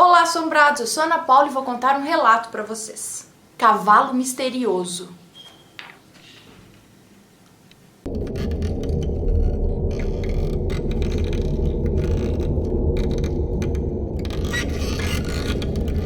Olá, assombrados! Eu sou a Ana Paula e vou contar um relato para vocês. Cavalo misterioso.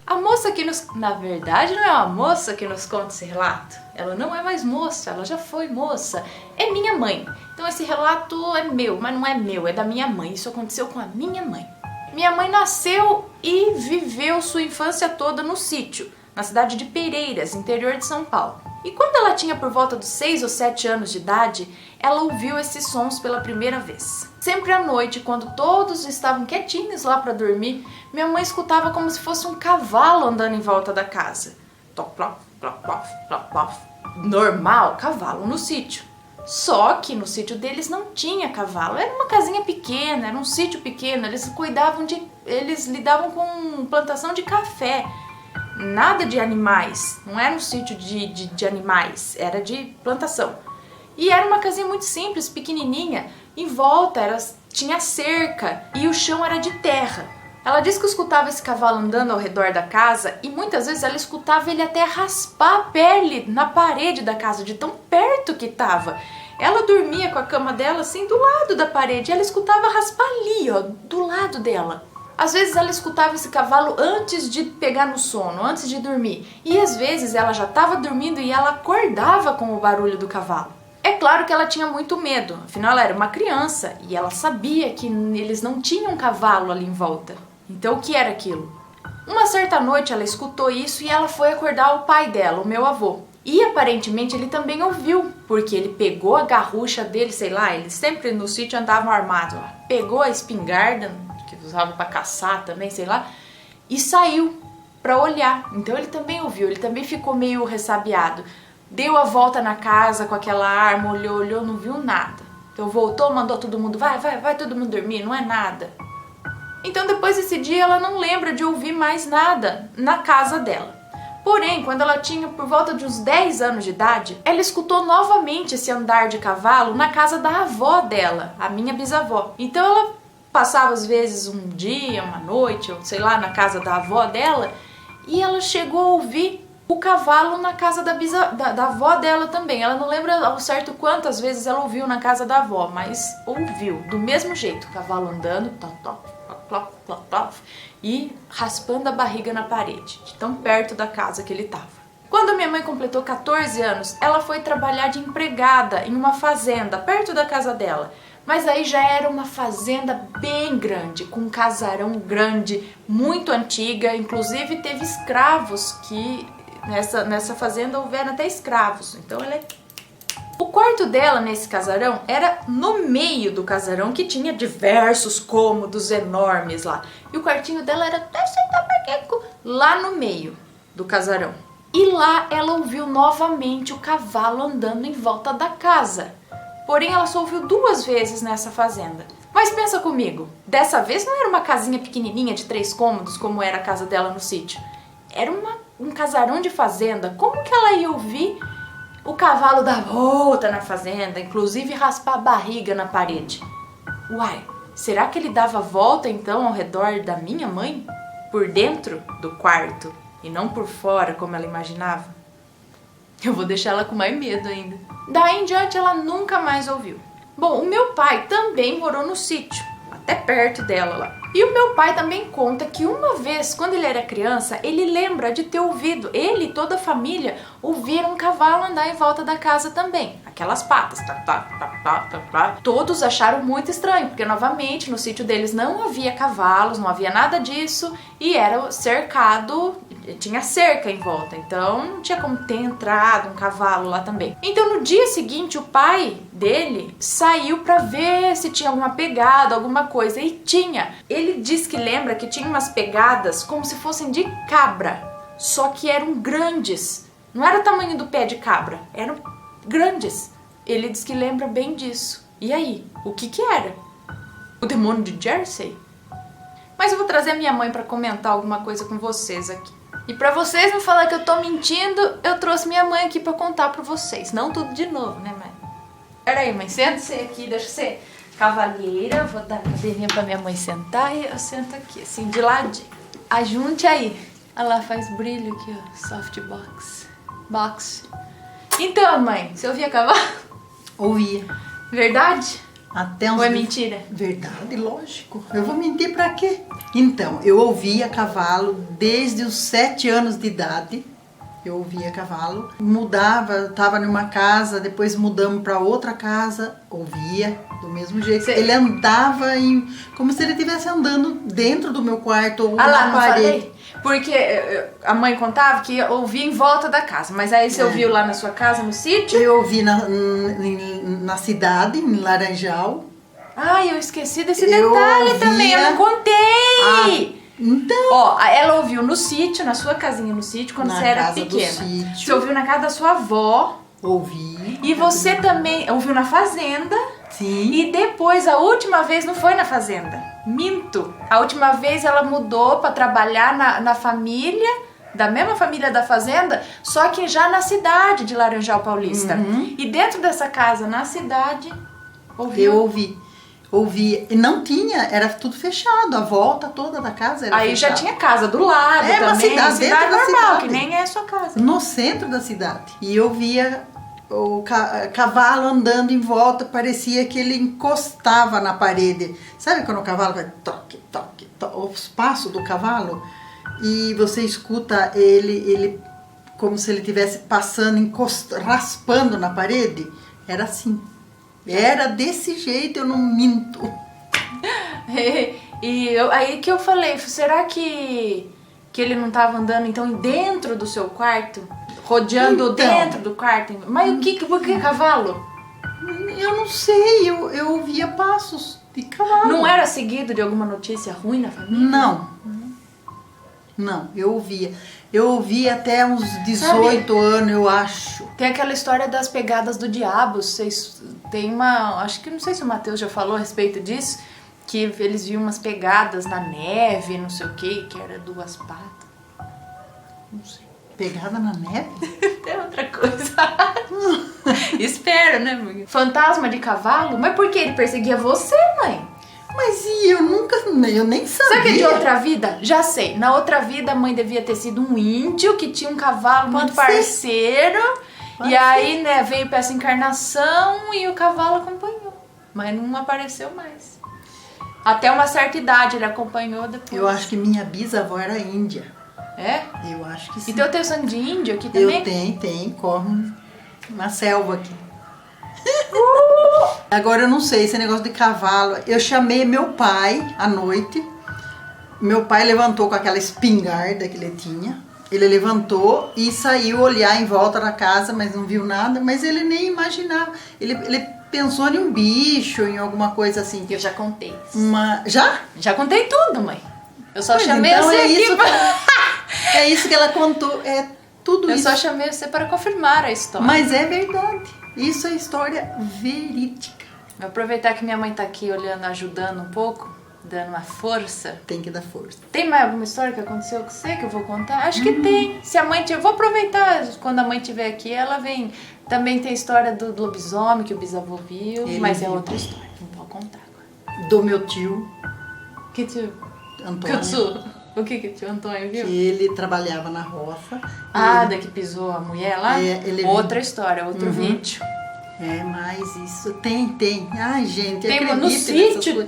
A moça que nos... Na verdade, não é uma moça que nos conta esse relato. Ela não é mais moça, ela já foi moça. É minha mãe. Então esse relato é meu, mas não é meu, é da minha mãe. Isso aconteceu com a minha mãe. Minha mãe nasceu e viveu sua infância toda no sítio, na cidade de Pereiras, interior de São Paulo. E quando ela tinha por volta dos 6 ou 7 anos de idade, ela ouviu esses sons pela primeira vez. Sempre à noite, quando todos estavam quietinhos lá para dormir, minha mãe escutava como se fosse um cavalo andando em volta da casa. Top, plop, plop, plop, plop, plop. Normal, cavalo no sítio. Só que no sítio deles não tinha cavalo, era uma casinha pequena, era um sítio pequeno, eles lidavam com plantação de café, nada de animais, não era um sítio de animais, era de plantação. E era uma casinha muito simples, pequenininha, em volta tinha cerca e o chão era de terra. Ela disse que escutava esse cavalo andando ao redor da casa e muitas vezes ela escutava ele até raspar a pele na parede da casa, de tão perto que estava. Ela dormia com a cama dela assim do lado da parede e ela escutava raspar ali, ó, do lado dela. Às vezes ela escutava esse cavalo antes de pegar no sono, antes de dormir. E às vezes ela já estava dormindo e ela acordava com o barulho do cavalo. É claro que ela tinha muito medo, afinal ela era uma criança e ela sabia que eles não tinham cavalo ali em volta. Então o que era aquilo? Uma certa noite ela escutou isso e ela foi acordar o pai dela, o meu avô. E aparentemente ele também ouviu, porque ele pegou a garrucha dele, sei lá, eles sempre no sítio andavam armados lá. Pegou a espingarda, que usava para caçar também, sei lá, e saiu para olhar. Então ele também ouviu, ele também ficou meio ressabiado. Deu a volta na casa com aquela arma, olhou, não viu nada. Então voltou, mandou todo mundo, vai todo mundo dormir, não é nada. Então depois desse dia ela não lembra de ouvir mais nada na casa dela. Porém, quando ela tinha por volta de uns 10 anos de idade, ela escutou novamente esse andar de cavalo na casa da avó dela, a minha bisavó. Então ela passava às vezes um dia, uma noite, ou sei lá, na casa da avó dela, e ela chegou a ouvir o cavalo na casa da avó dela também. Ela não lembra ao certo quantas vezes ela ouviu na casa da avó, mas ouviu, do mesmo jeito, o cavalo andando, plop, plop, plop, e raspando a barriga na parede, de tão perto da casa que ele estava. Quando minha mãe completou 14 anos, ela foi trabalhar de empregada em uma fazenda perto da casa dela. Mas aí já era uma fazenda bem grande, com um casarão grande, muito antiga, inclusive teve escravos que nessa fazenda houveram até escravos. Então o quarto dela nesse casarão era no meio do casarão, que tinha diversos cômodos enormes lá. E o quartinho dela era lá no meio do casarão. E lá ela ouviu novamente o cavalo andando em volta da casa. Porém, ela só ouviu 2 vezes nessa fazenda. Mas pensa comigo, dessa vez não era uma casinha pequenininha de 3 cômodos, como era a casa dela no sítio. Era um casarão de fazenda. Como que ela ia ouvir o cavalo dar volta na fazenda, inclusive raspar a barriga na parede? Uai, será que ele dava volta então ao redor da minha mãe? Por dentro do quarto e não por fora, como ela imaginava? Eu vou deixar ela com mais medo ainda. Daí em diante ela nunca mais ouviu. Bom, o meu pai também morou no sítio, até perto dela lá. E o meu pai também conta que uma vez, quando ele era criança, ele lembra de ter ouvido, ele e toda a família ouviram um cavalo andar em volta da casa também. Aquelas patas. Todos acharam muito estranho, porque novamente no sítio deles não havia cavalos, não havia nada disso e era cercado, tinha cerca em volta, então não tinha como ter entrado um cavalo lá também. Então no dia seguinte o pai dele saiu para ver se tinha alguma pegada, alguma coisa, e tinha. Ele diz que lembra que tinha umas pegadas como se fossem de cabra, só que eram grandes, não era o tamanho do pé de cabra, eram grandes. Ele diz que lembra bem disso. E aí, o que era? O demônio de Jersey? Mas eu vou trazer a minha mãe para comentar alguma coisa com vocês aqui. E para vocês não falar que eu tô mentindo, eu trouxe minha mãe aqui para contar para vocês. Não tudo de novo, né, mãe? Pera aí, mãe, senta-se aqui, deixa eu ser cavalheira. Vou dar a cadeirinha para minha mãe sentar e eu sento aqui, assim, de ladinho. Ajunte aí. Olha lá, faz brilho aqui, ó. Softbox. Box. Então, mãe, você ouvia cavalo? Ouvia. Verdade? Até uns Ou é mentira? Verdade, lógico. Eu vou mentir pra quê? Então, eu ouvia cavalo desde os 7 anos de idade. Eu ouvia cavalo. Mudava, estava numa casa, depois mudamos para outra casa, ouvia do mesmo jeito. Cê... Ele andava como se ele estivesse andando dentro do meu quarto ou lá, na não parede. Falei? Porque a mãe contava que ouvia em volta da casa, mas aí você ouviu lá na sua casa, no sítio? Eu ouvi na cidade, em Laranjal. Ai, eu esqueci desse detalhe também, eu não contei! Então... Ó, ela ouviu no sítio, na sua casinha no sítio, quando você era pequena. Você ouviu na casa da sua avó. Ouvi. E você também ouviu na fazenda. Sim. E depois, a última vez, não foi na fazenda. Minto. A última vez ela mudou pra trabalhar na família, da mesma família da fazenda, só que já na cidade de Laranjal Paulista. E dentro dessa casa, na cidade, ouviu? Eu ouvi. E não tinha, era tudo fechado, a volta toda da casa era aí fechada. já tinha casa do lado também. Uma cidade dentro normal, da cidade. que nem é a sua casa. No centro da cidade. E eu via o cavalo andando em volta, parecia que ele encostava na parede. Sabe quando o cavalo vai toque, toque, toque, os passos do cavalo? E você escuta ele como se ele estivesse passando, raspando na parede? Era assim. Era desse jeito, eu não minto. Aí que eu falei, será que ele não estava andando então dentro do seu quarto? Rodeando dentro do quarto? Mas por que cavalo? Eu não sei, eu ouvia passos de cavalo. Não era seguido de alguma notícia ruim na família? Não, eu ouvia. Eu ouvi até uns 18 anos, eu acho. Tem aquela história das pegadas do diabo. Vocês tem uma... Acho que não sei se o Matheus já falou a respeito disso. Que eles viam umas pegadas na neve, não sei o que era 2 patas. Não sei. Pegada na neve? Tem outra coisa. Espero, né, mãe? Fantasma de cavalo? Mas por que ele perseguia você, mãe? Mas eu nem sabia. Sabe que é de outra vida? Já sei. Na outra vida a mãe devia ter sido um índio que tinha um cavalo muito parceiro. E aí, né, veio pra essa encarnação e o cavalo acompanhou. Mas não apareceu mais. Até uma certa idade ele acompanhou depois. Eu acho que minha bisavó era índia. É? Eu acho que sim. Então eu tenho sangue de índio aqui também? Eu tenho. Corre uma selva aqui. Agora eu não sei, esse negócio de cavalo. Eu chamei meu pai à noite. Meu pai levantou com aquela espingarda que ele tinha. Ele levantou e saiu olhar em volta da casa, mas não viu nada. Mas ele nem imaginava. Ele pensou em um bicho, em alguma coisa assim. Eu já contei. Já? Já contei tudo, mãe. Eu só chamei então você isso aqui É isso que ela contou. É tudo isso. Eu só chamei você para confirmar a história. Mas é verdade. Isso é história verídica. Vou aproveitar que minha mãe tá aqui olhando, ajudando um pouco, dando uma força. Tem que dar força. Tem mais alguma história que aconteceu com você que eu vou contar? Acho que tem. Se a mãe tiver, vou aproveitar quando a mãe estiver aqui, ela vem. Também tem a história do lobisomem que o bisavô viu, mas é outra história, não vou contar agora. Do meu tio. Que tio? Antônio. O que o tio Antônio viu? Que ele trabalhava na roça. Da que pisou a mulher lá? Outra história, outro vídeo. Mas isso tem. Ai, gente, tem acredita no sítio.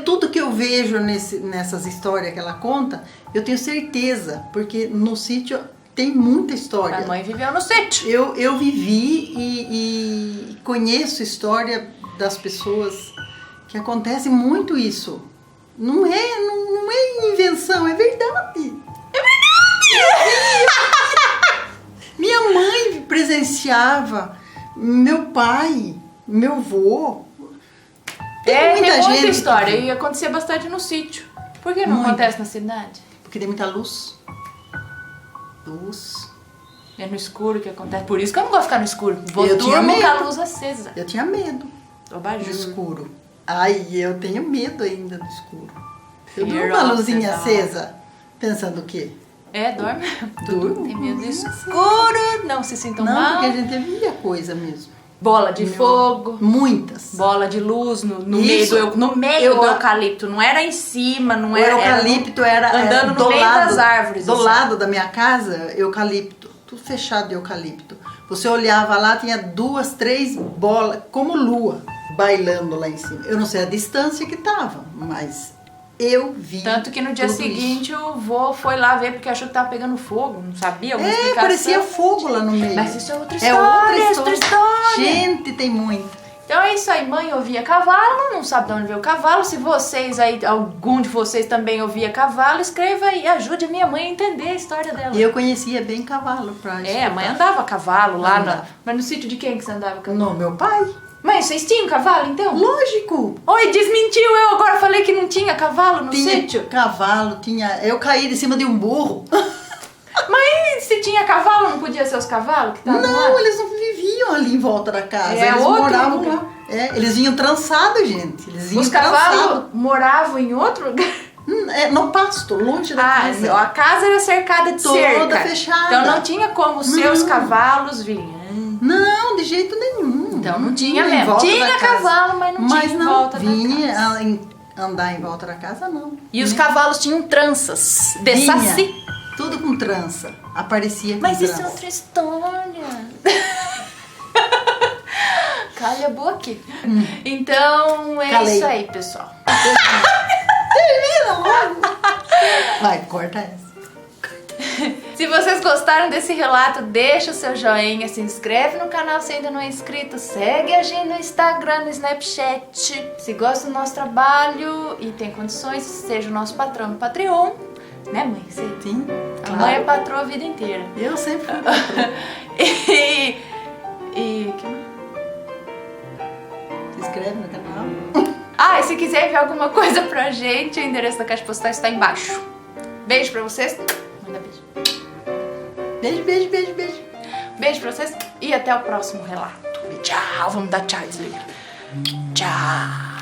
Tudo que eu vejo nessas histórias que ela conta, eu tenho certeza, porque no sítio tem muita história. A mãe viveu no sítio. Eu vivi e conheço história das pessoas que acontece muito isso. Não é invenção, é verdade. É verdade! Minha mãe presenciava, meu pai, meu avô. Tem muita história e acontecia bastante no sítio. Por que não acontece na cidade? Porque tem muita luz. É no escuro que acontece. Por isso que eu não gosto de ficar no escuro. Durmo com a luz acesa. Eu tinha medo do escuro. Ai, eu tenho medo ainda do escuro. Eu durmo com a luzinha acesa, pensando o quê? Dorme? Durmo. Tem medo do escuro, não se sintam mal. Não, porque a gente via coisa mesmo. Bola de fogo. Muitas. Bola de luz no Isso. meio do eucalipto. Não era em cima, não era... O eucalipto era andando do no meio lado, das árvores. Do assim. lado da minha casa, eucalipto. Tudo fechado de eucalipto. Você olhava lá, tinha 2, 3 bolas, como lua, bailando lá em cima. Eu não sei a distância que tava, mas eu vi. Tanto que no dia seguinte o vô foi lá ver porque achou que tava pegando fogo, não sabia alguma explicação. Parecia fogo lá no meio. Mas isso é outra É história, outra história. Gente, tem muito. Então é isso aí, mãe ouvia cavalo, não sabe de onde veio o cavalo. Se vocês aí, algum de vocês também ouvia cavalo, escreva aí, ajude a minha mãe a entender a história dela. E eu conhecia bem cavalo pra a mãe andava a cavalo lá, Andava. mas no sítio de quem que você andava a cavalo? No meu pai. Mãe, vocês tinham cavalo então? Lógico. Oi, desmentiu, eu agora falei que não tinha cavalo no Tinha sítio. cavalo, eu caí de cima de um burro. Mas se tinha cavalo, não podia ser os cavalos que estavam lá? Não, eles não viviam ali em volta da casa. É Eles outro moravam lugar. lá. Eles vinham trançados, gente. Eles vinham Os cavalos moravam em outro lugar? No pasto, longe da casa. A casa era cercada de Toda cerca. fechada. Então não tinha como os seus cavalos virem. Não, de jeito nenhum. Então não tinha Em mesmo. volta Tinha da casa. cavalo, mas não tinha em volta da casa. vinha andar em volta da casa, não. E os cavalos tinham tranças de Vinha. saci. Tudo com trança. Aparecia com Mas trança. isso é outra história. Calha a boca. Então é Calei. isso aí, pessoal. Termina logo. Vai, corta essa. Se vocês gostaram desse relato, deixa o seu joinha, se inscreve no canal se ainda não é inscrito, segue a gente no Instagram, no Snapchat. Se gosta do nosso trabalho e tem condições, seja o nosso patrão no Patreon. Né, mãe? Você... Sim, A claro. mãe é patroa a vida inteira. Eu sempre fui patroa. e que mais? Se inscreve no canal. E se quiser ver alguma coisa pra gente, o endereço da caixa postal está embaixo. Beijo pra vocês. Manda beijo. Beijo, beijo, beijo, beijo. Beijo pra vocês e até o próximo relato. Tchau. Vamos dar tchau, desliga. Tchau.